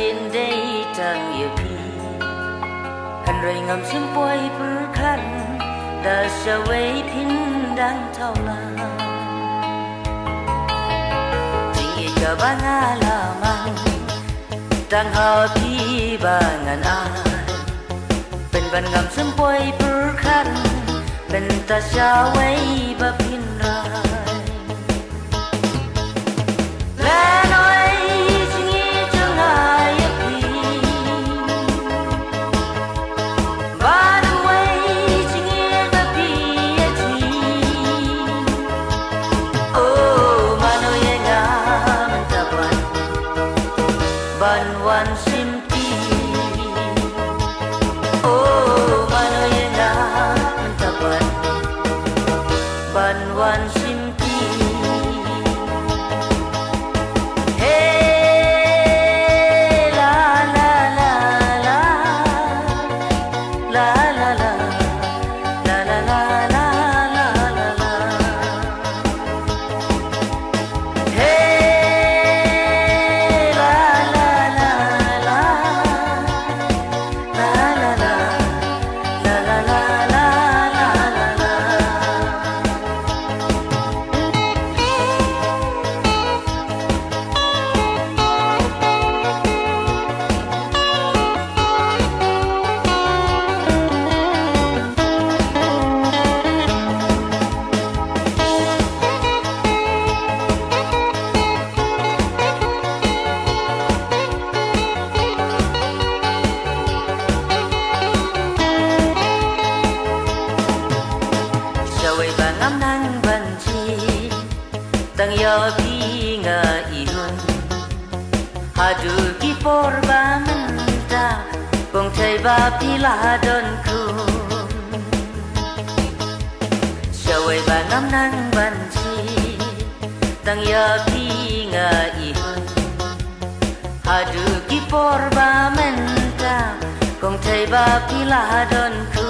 in day tang ye pi han roi ngam sim poi pur khan da sha wei pin dang thau la jing ye ka ba nga la mang tang ha pi ba ngan aเป็นบันงามเสมปอยปรคันเป็นตาชาไว้บะพินรายและน้อยจิงอีจังหายพีบ้านไว้จิงอีบะพีทีโอ้มาโนยงามันตะบันวันสิมตีโอ้มาโนยงามันตะบันวันสิมตีเฮลาลาลาลาลาลาลาลาลาลาลาลาลาเฮลาลาลาลาลาลาลาลาลาลาลาลาลาลาSawai bangam nang banci tang yo pi nga ihun hadu ki por ba menta kong thai ba pi la don ku Sawai bangam nang banci tang yo pi nga ihun hadu ki por ba menta kong thai ba pi la don ku